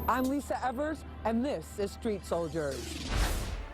I'm Lisa Evers, and this is Street Soldiers.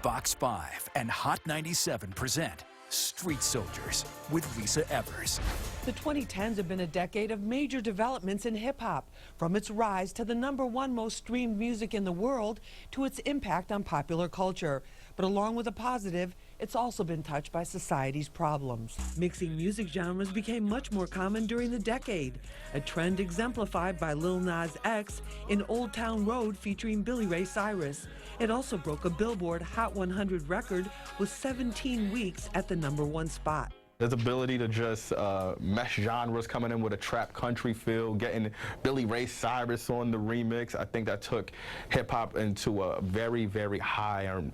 Fox 5 and Hot 97 present Street Soldiers with Lisa Evers. The 2010s have been a decade of major developments in hip-hop, from its rise to the #1 most streamed music in the world to its impact on popular culture. But along with the positive, it's also been touched by society's problems. Mixing music genres became much more common during the decade, a trend exemplified by Lil Nas X in Old Town Road featuring Billy Ray Cyrus. It also broke a Billboard Hot 100 record with 17 weeks at the #1 spot. His ability to just mesh genres, coming in with a trap country feel, getting Billy Ray Cyrus on the remix, I think that took hip-hop into a very, very high and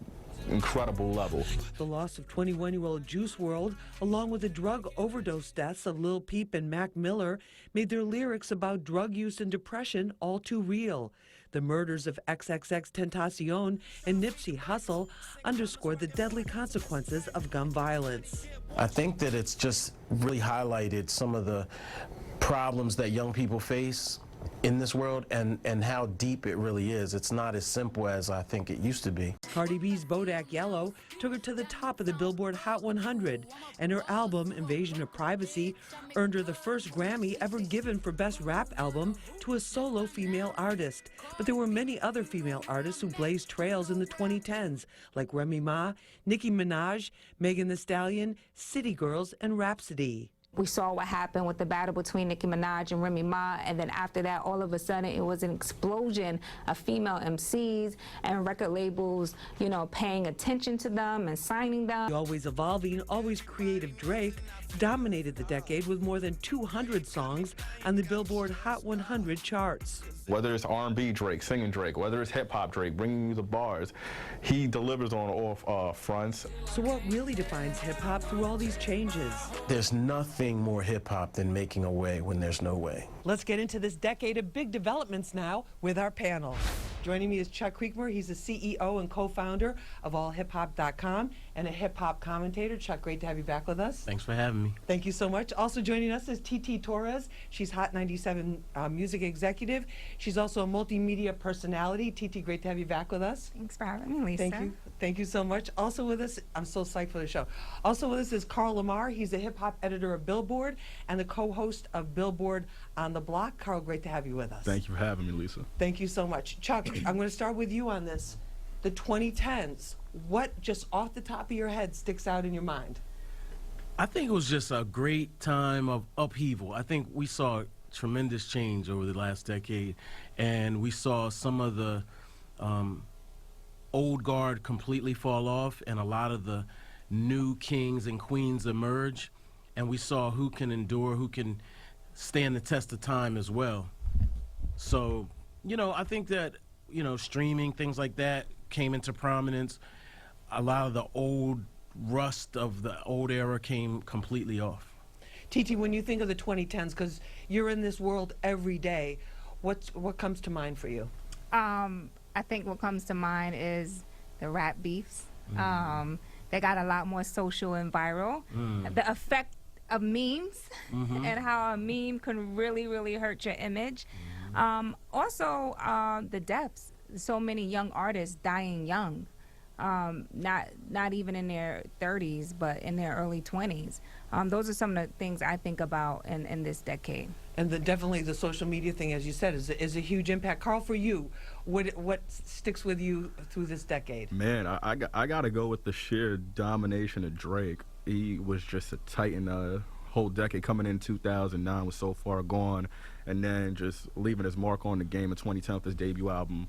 incredible level. The loss of 21-year-old Juice WRLD, along with the drug overdose deaths of Lil Peep and Mac Miller, made their lyrics about drug use and depression all too real. The murders of XXXTentacion and Nipsey Hussle underscored the deadly consequences of gun violence. I think that it's just really highlighted some of the problems that young people face in this world and how deep it really is. It's not as simple as I think it used to be. Cardi B's Bodak Yellow took her to the top of the Billboard Hot 100, and her album, Invasion of Privacy, earned her the first Grammy ever given for Best Rap Album to a solo female artist. But there were many other female artists who blazed trails in the 2010s, like Remy Ma, Nicki Minaj, Megan Thee Stallion, City Girls, and Rhapsody. We saw what happened with the battle between Nicki Minaj and Remy Ma, and then after that, all of a sudden, it was an explosion of female MCs and record labels, you know, paying attention to them and signing them. The always evolving, always creative Drake dominated the decade with more than 200 songs on the Billboard Hot 100 charts. Whether it's R&B Drake, singing Drake, whether it's hip-hop Drake, bringing you the bars, he delivers on all fronts. So what really defines hip-hop through all these changes? There's nothing more hip-hop than making a way when there's no way. Let's get into this decade of big developments now with our panel. Joining me is Chuck Creekmur. He's the CEO and co-founder of allhiphop.com and a hip-hop commentator. Chuck, great to have you back with us. Thanks for having me. Thank you so much. Also joining us is TT Torrez. She's Hot 97 music executive. She's also a multimedia personality. TT, great to have you back with us. Thanks for having me, Lisa. Thank you. Thank you so much. Also with us, I'm so psyched for the show. Also with us is Carl Lamarre. He's the hip-hop editor of Billboard and the co-host of Billboard on the Block. Carl, great to have you with us. Thank you for having me, Lisa. Thank you so much. Chuck, I'm going to start with you on this. The 2010s, what just off the top of your head sticks out in your mind? I think it was just a great time of upheaval. I think we saw tremendous change over the last decade, and we saw some of the old guard completely fall off and a lot of the new kings and queens emerge, and we saw who can endure, who can stand the test of time as well. So, you know, I think that, you know, streaming, things like that came into prominence. A lot of the old rust of the old era came completely off. TT, when you think of the 2010s, because you're in this world every day, what comes to mind for you? I think what comes to mind is the rap beefs. They got a lot more social and viral. The effect of memes and how a meme can really, really hurt your image. Also, the deaths. So many young artists dying young, not even in their 30s, but in their early 20s. Those are some of the things I think about in this decade. And definitely the social media thing, as you said, is a huge impact. Carl, for you, what sticks with you through this decade? Man, I got to go with the sheer domination of Drake. He was just a titan whole decade. Coming in 2009 was so far gone, and then just leaving his mark on the game in 2010 with his debut album,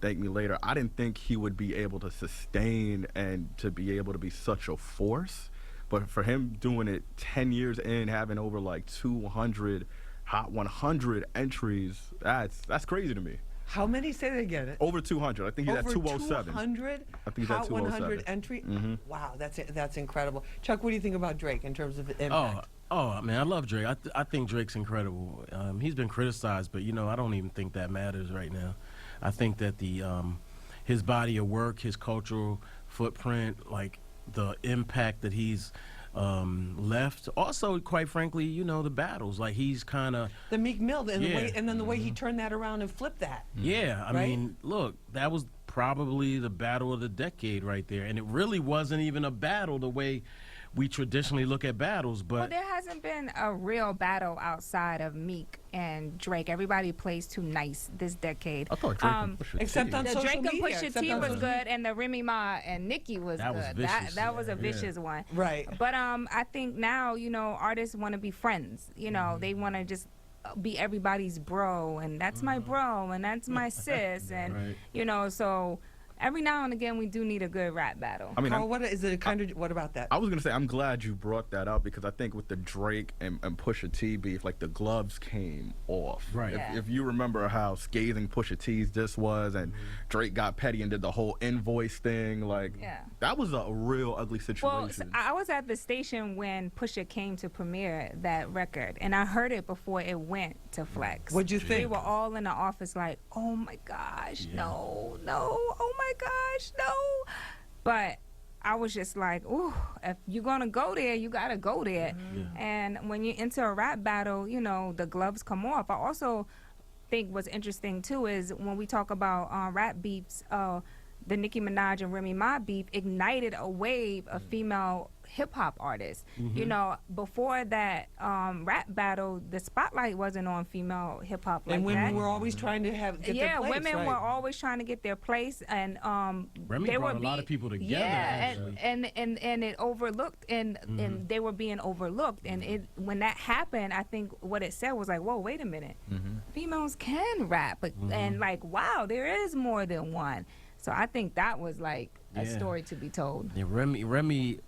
Thank Me Later. I didn't think he would be able to sustain and to be able to be such a force, but for him doing it 10 years in, having over like 200 Hot 100 entries, that's crazy to me. How many? Say that again. Over 200. I think he's at 207. 200? I think he's Hot at 207. 100 entry? Wow, that's incredible. Chuck, what do you think about Drake in terms of impact? Oh man, I love Drake. I think Drake's incredible. He's been criticized, but you know, I don't even think that matters right now. I think that his body of work, his cultural footprint, like the impact that he's left. Also, quite frankly, you know, the battles. Like he's kind of The Meek Mill, and, Yeah. and then the way he turned that around and flipped that. yeah. I Right? mean, look, that was probably the battle of the decade right there, and it really wasn't even a battle the way we traditionally look at battles. Well, But there hasn't been a real battle outside of Meek and Drake. Everybody plays too nice this decade. I thought Drake and Pusha Except T. on The social Drake and media. Pusha except T on was social- good, and the Remy Ma and Nicki was That was good. vicious. That was a vicious one. Right. But I think now, you know, artists want to be friends. You know, they want to just be everybody's bro, and that's my bro, and that's my sis, and Right. you know, so every now and again we do need a good rap battle. I mean, Carl, what is it? A kind of what about that? I was gonna say I'm glad you brought that up because I think with the Drake and Pusha T beef, like the gloves came off. Right. If, Yeah. if you remember how scathing Pusha T's this was, and Drake got petty and did the whole invoice thing, like Yeah. that was a real ugly Well, situation. I was at the station when Pusha came to premiere that record, and I heard it before it went to Flex. What'd you We think? were all in the office like, oh my gosh, no, oh my gosh, no. But I was just like, ooh, if you're gonna go there, you gotta go there. And when you enter a rap battle, you know, the gloves come off. I also think what's interesting too is when we talk about rap beefs, the Nicki Minaj and Remy Ma beef ignited a wave of female hip hop artists. You know, before that rap battle, the spotlight wasn't on female hip hop like and women that. were always trying to get their Yeah, place, women right? were always trying to get their place, and Remy they brought were a lot of people together, Yeah, actually. and it overlooked, and they were being overlooked, and it when that happened, I think what it said was like, whoa, wait a minute, females can rap, and like, wow, there is more than one. So I think that was like a Yeah. story to be told. Yeah, Remy,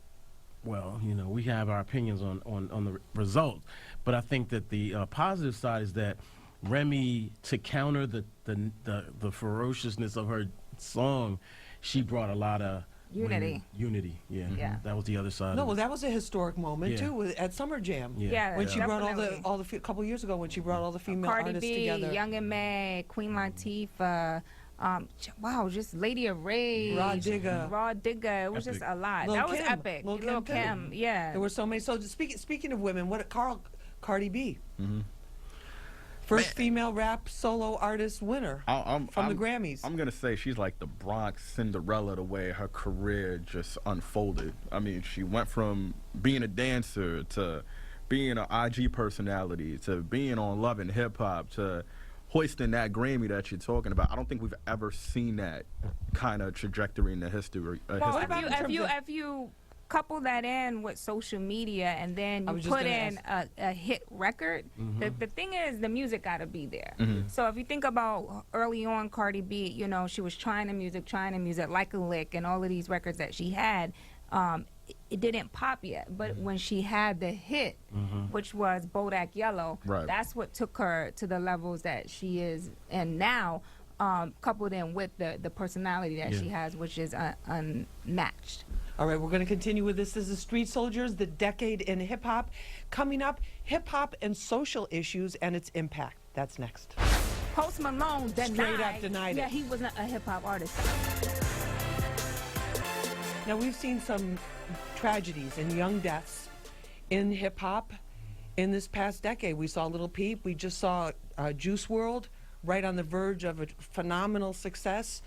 well, you know, we have our opinions on the result, but I think that the positive side is that Remy, to counter the ferociousness of her song, she brought a lot of Unity. Unity, yeah. Yeah. That was the other side. No, of well, it. that was a historic moment Yeah. too at Summer Jam. Yeah. Yeah, When she brought definitely. a couple years ago when she brought all the female Cardi artists B, together. Young and May, Queen Latifah, wow, just Lady of Rage, Raw Digga. It was just a lot. Lil' that was Kim. epic. Lil' Lil' Kim, Kim, too. yeah. There were so many. So speaking of women, Cardi B, Mm-hmm. first female rap solo artist winner I'm from the Grammys. I'm gonna say she's like the Bronx Cinderella, the way her career just unfolded. I mean, she went from being a dancer to being an IG personality to being on Love and Hip Hop to hoisting that Grammy that you're talking about. I don't think we've ever seen that kind of trajectory in the history. Well, What about in terms of- if you couple that in with social media and then I you was just put gonna in a hit record, the thing is the music got to be there. Mm-hmm. So if you think about early on Cardi B, you know, she was trying the music, like a lick, and all of these records that she had, it didn't pop yet. But when she had the hit, which was Bodak Yellow, Right. that's what took her to the levels that she is in now, coupled in with the personality that she has, which is unmatched. All right, we're going to continue with this. This is Street Soldiers, the decade in hip hop. Coming up, hip hop and social issues and its impact. That's next. Post Malone denied. Straight up denied it. Yeah, he wasn't a hip hop artist. Now, we've seen some tragedies and young deaths in hip hop in this past decade. We saw Lil Peep. We just saw Juice WRLD right on the verge of a phenomenal success.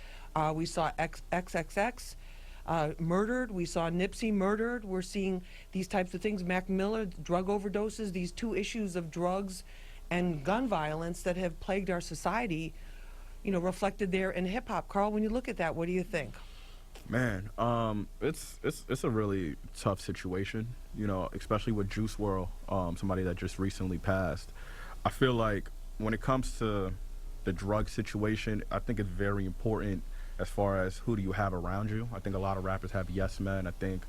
We saw XXX murdered. We saw Nipsey murdered. We're seeing these types of things. Mac Miller, drug overdoses, these two issues of drugs and gun violence that have plagued our society, you know, reflected there in hip hop. Carl, when you look at that, what do you think? Man, it's a really tough situation, you know, especially with Juice WRLD, somebody that just recently passed. I feel like when it comes to the drug situation, I think it's very important as far as who do you have around you. I think a lot of rappers have yes men. I think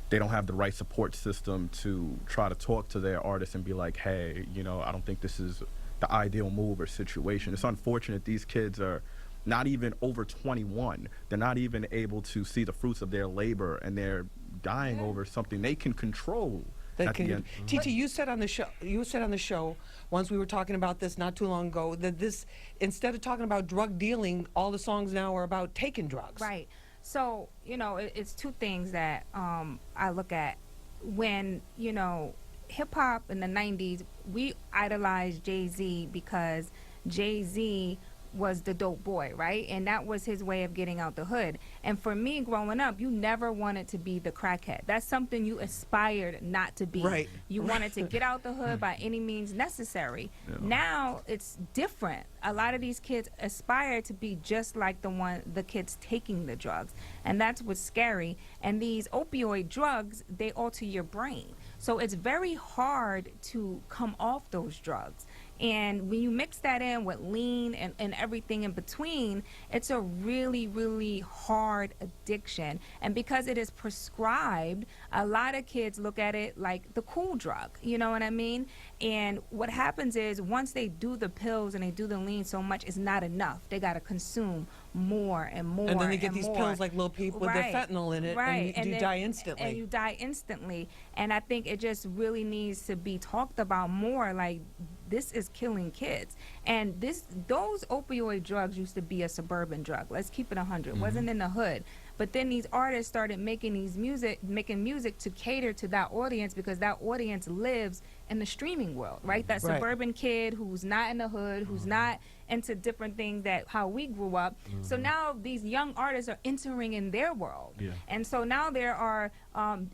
they don't have the right support system to try to talk to their artists and be like, hey, you know, I don't think this is the ideal move or situation. It's unfortunate these kids are not even over 21. They're not even able to see the fruits of their labor, and they're dying over something they can control. That at the can, end. TT, you said on the show. You said on the show once we were talking about this not too long ago that this, instead of talking about drug dealing, all the songs now are about taking drugs. Right. So, you know, it's two things that I look at when, you know, hip hop in the 90s, we idolized Jay-Z because Jay-Z was the dope boy, right? And that was his way of getting out the hood. And for me, growing up, you never wanted to be the crackhead. That's something you aspired not to be. Right. You wanted to get out the hood by any means necessary. Now it's different. A lot of these kids aspire to be just like the kids taking the drugs. And that's what's scary. And these opioid drugs, they alter your brain. So it's very hard to come off those drugs. And when you mix that in with lean and everything in between, it's a really, really hard addiction. And because it is prescribed, a lot of kids look at it like the cool drug, you know what I mean? And what happens is once they do the pills and they do the lean so much, it's not enough. They got to consume more and more. And then they get these more. pills like Lil Peep with the fentanyl in it, right. and you die instantly. And you die instantly. And I think it just really needs to be talked about more. Like, this is killing kids. And those opioid drugs used to be a suburban drug. Let's keep it 100. It wasn't in the hood. But then these artists started making music to cater to that audience, because that audience lives in the streaming world, right? That suburban kid who's not in the hood, who's not into different things that how we grew up. So now these young artists are entering in their world. And so now they are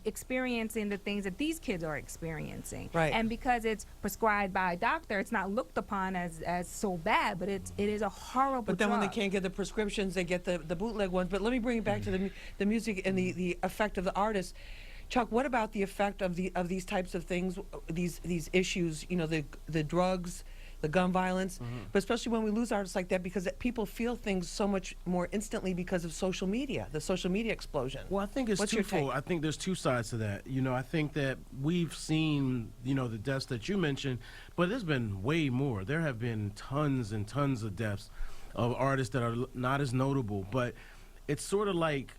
experiencing the things that these kids are experiencing. Right. And because it's prescribed by a doctor, it's not looked upon as so bad, but it is a horrible But then when they drug. can't get the prescriptions, they get the bootleg ones. But let me bring it back to the music and the effect of the artist. Chuck, what about the effect of these types of things, these issues, you know, the drugs, the gun violence, but especially when we lose artists like that, because people feel things so much more instantly because of social media, the social media explosion. Well, I think it's What's your twofold. take? I think there's two sides to that. You know, I think that we've seen, you know, the deaths that you mentioned, but there's been way more. There have been tons and tons of deaths of artists that are not as notable, but it's sort of like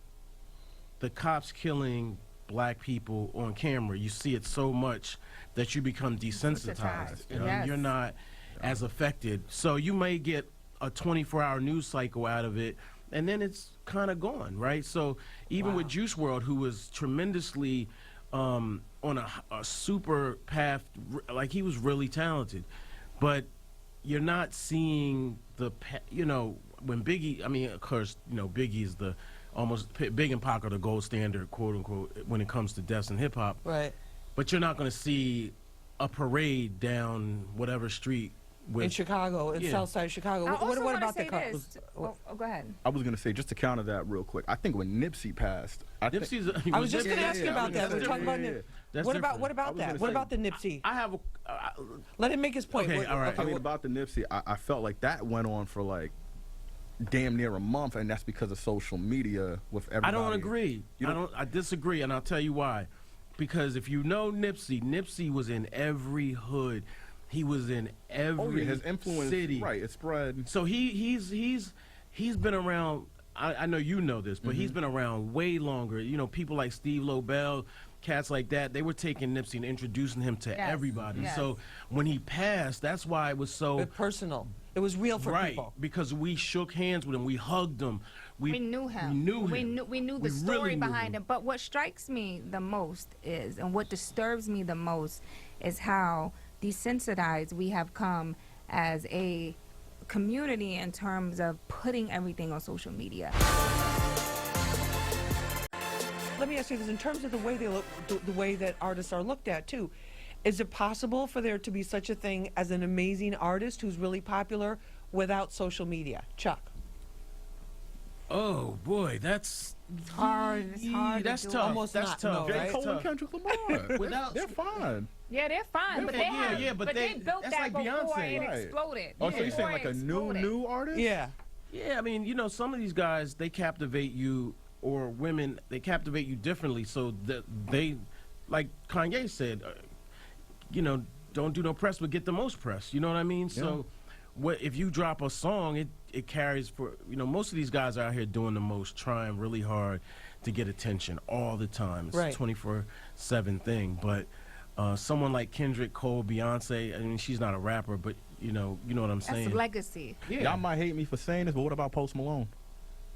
the cops killing black people on camera. You see it so much that you become desensitized. You know, Yes. you're not as affected. So you may get a 24-hour news cycle out of it, and then it's kind of gone, right? So even with Juice WRLD, who was tremendously on a super path, like he was really talented, but you're not seeing you know, when Biggie, I mean, of course, you know, Biggie is the almost, Big and Pac are the gold standard, quote unquote, when it comes to deaths in hip hop. Right. But you're not going to see a parade down whatever street In Chicago, in Southside Chicago. I also What wanna about say the cops? this. Oh, go ahead. I was gonna say, just to counter that real quick, I think when Nipsey passed, I was just going to ask you about that. We're talking about That's What different. about that? gonna What say- about the Nipsey? I have a. Let him make his point. Okay, all right. I mean, about the Nipsey, I felt like that went on for like damn near a month, and that's because of social media with everybody. I don't agree. You I disagree, and I'll tell you why. Because if you know Nipsey was in every hood. He was in every his influence, city. right? It spread. So he's been around. I know you know this, but he's been around way longer. You know, people like Steve Lobel, cats like that. They were taking Nipsey and introducing him to everybody. Yes. So when he passed, that's why it was so Personal. It was real for people. because we shook hands with him, we hugged him, We knew him. We knew the story really knew behind him. But what strikes me the most is, and what disturbs me the most, is how desensitized we have come as a community in terms of putting everything on social media. Let me ask you this: in terms of the way they look, the way that artists are looked at too, is it possible for there to be such a thing as an amazing artist who's really popular without social media? Chuck. Oh boy, that's hard. It's hard to That's do. tough. Almost That's not, tough. no, J. right? Cole and Kendrick Lamar. Without- they're fine. Yeah, they're fine, but they have, but they built that's that like before Beyonce. it Right. exploded. Oh, so you're saying Before like it a exploded. new artist? Yeah. Yeah, I mean, you know, some of these guys, they captivate you, or women, they captivate you differently. So that they, like Kanye said, you know, don't do no press, but get the most press. You know what I mean? Yeah. So, what if you drop a song, it carries for, you know, most of these guys are out here doing the most, trying really hard to get attention all the time. It's Right. a 24/7 thing. But someone like Kendrick, Cole, Beyonce, I mean, she's not a rapper, but you know what I'm saying. That's legacy. Yeah. Y'all might hate me for saying this, but what about Post Malone?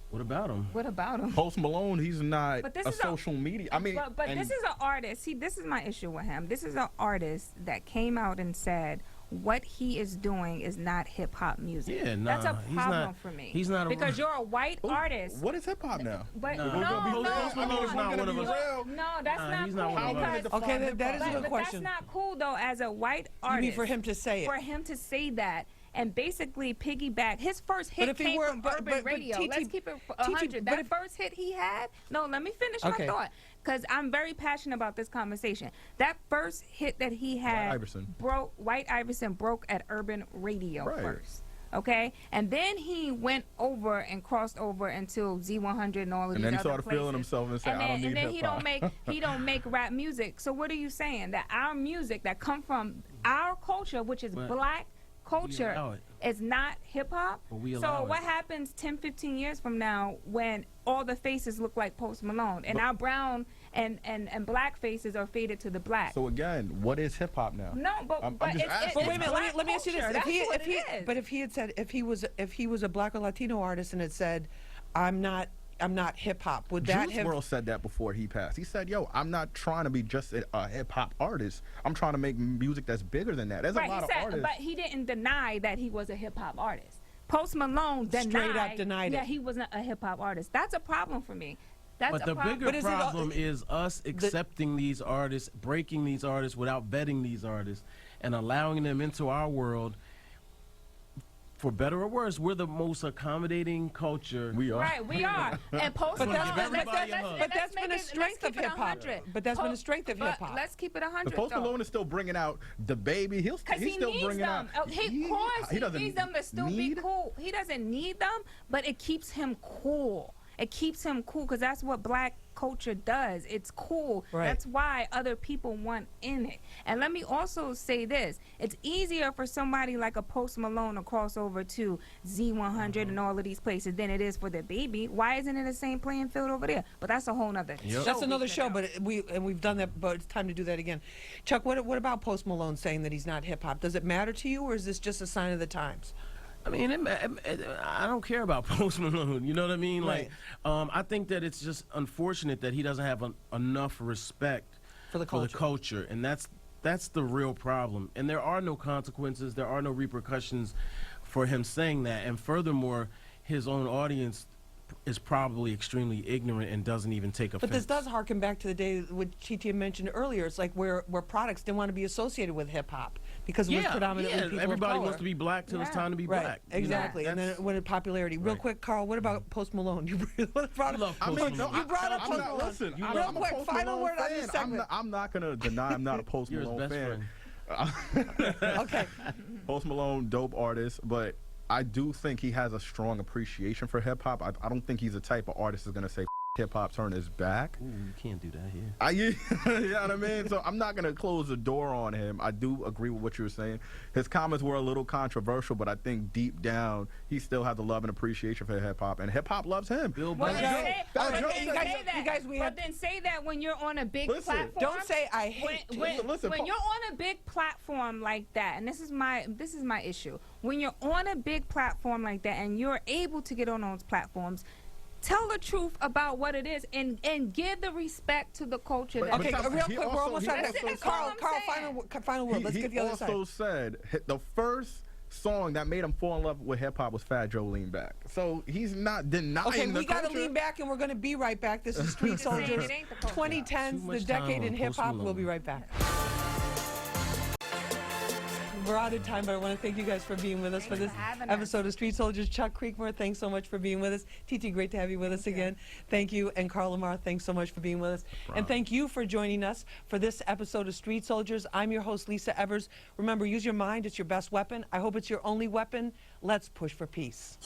What about him? What about him? Post Malone, he's not But this a is social media. I mean, but and this is an artist. See, this is my issue with him. This is an artist that came out and said what he is doing is not hip hop music. Yeah, That's a he's problem not- for me. he's not a- because you're a white artist. what is hip hop now? But Nah. no, Post Malone's not one of us. No, that's not he's cool. not one of us. because- Okay, that is a good but question. that's not cool though. As a white You artist, mean for him to say it? for him to say that and basically piggyback his first hit if he came were- from but- urban but radio. TT Let's keep it TT 100. but That if- first hit he had. No, let me finish Okay. my thought because I'm very passionate about this conversation. That first hit that he had Iverson. White Iverson broke at urban radio Right. first. Okay, and then he went over and crossed over into Z100 and all of And these then he other started feeling places. himself and said, and "I then, don't need and then hip-hop." he don't make rap music. So what are you saying? That our music that come from our culture, which is But black culture, allow it. is not hip hop. But we So allow what it. happens 10, 15 years from now when all the faces look like Post Malone and our brown and black faces are faded to the black? So again, what is hip hop now? No, but I'm but just it's, asking. it's But wait a minute, black let me ask you this: culture. That's what it is. but if he had said if he was a black or Latino artist and had said, I'm not hip hop, would that Juice have? WRLD said that before he passed. He said, "Yo, I'm not trying to be just a hip hop artist. I'm trying to make music that's bigger than that." There's a Right, lot he of said, artists. but he didn't deny that he was a hip hop artist. Post Malone denied, Straight up denied that it. he wasn't a hip hop artist. That's a problem for me. That's But a the problem. bigger But is it all- problem is us accepting these artists, breaking these artists without vetting these artists, and allowing them into our world. For better or worse, we're the most accommodating culture. We are. Right, we are. And Post But Malone. that's Give been- everybody a hug. but that's been a strength of hip hop. But that's been a strength of hip hop. Let's keep it 100. The Post though. Malone is still bringing out the baby. He's Because he still needs bringing them. out. Of course, he doesn't needs them to still be need- cool. He doesn't need them, but it keeps him cool. It keeps him cool because that's what black culture does. It's cool. Right. That's why other people want in it. And let me also say this. It's easier for somebody like a Post Malone to cross over to Z100 and all of these places than it is for the baby. Why isn't it the same playing field over there? But that's a whole nother show. That's another we could show, do. but we've done that. But it's time to do that again. Chuck, what about Post Malone saying that he's not hip hop? Does it matter to you, or is this just a sign of the times? I mean, I don't care about Post Malone. You know what I mean? Right. Like, I think that it's just unfortunate that he doesn't have enough respect For the culture. and that's the real problem. And there are no consequences. There are no repercussions for him saying that. And furthermore, his own audience is probably extremely ignorant and doesn't even take offense. But this does harken back to the day which TT mentioned earlier. It's like where products didn't want to be associated with hip hop because it was predominantly people of everybody color. wants to be black till it's Yeah. time to be Right, black. exactly. And then it went in popularity. Real Right. quick, Carl, what about Post Malone? You brought love I Post mean, Malone. You brought up I'm Post not, Malone. listen, You I'm, love I'm a Real quick, Post final Malone word on this fan. segment. I'm not gonna deny I'm not a Post You're his Malone best fan. friend. Okay. Post Malone, dope artist, but I do think he has a strong appreciation for hip hop. I don't think he's the type of artist that's gonna say hip hop, turn his back. Ooh, you can't do that here. You know what I mean? So I'm not gonna close the door on him. I do agree with what you were saying. His comments were a little controversial, but I think deep down he still has a love and appreciation for hip hop, and hip hop loves him. Billboard. Well, then Okay. say, All right, but then you guys- say that. you guys, we but have- then say that when you're on a big Listen. platform. Don't say I hate. Listen, when you're on a big platform like that, and this is my issue. When you're on a big platform like that, and you're able to get on those platforms, tell the truth about what it is, and give the respect to the culture. But- that Okay, But real he quick, we're also- almost he out of also- time. That's all Carl, I'm final word. Let's he get the other side. also said the first song that made him fall in love with hip hop was Fat Joe Lean Back. So he's not denying Okay, the we got to culture. lean back, and we're going to be right back. This is Street saying Soldiers it ain't the culture. 2010s, Too the much time decade on in hip Post hop. We'll Malone. be right back. We're out of time, but I want to thank you guys for being with us for this for having us. episode of Street Soldiers. Chuck Creekmur, thanks so much for being with us. TT, great to have you with us again. Thank you. And Carl Lamarre, thanks so much for being with us. And thank you for joining us for this episode of Street Soldiers. I'm your host, Lisa Evers. Remember, use your mind. It's your best weapon. I hope it's your only weapon. Let's push for peace.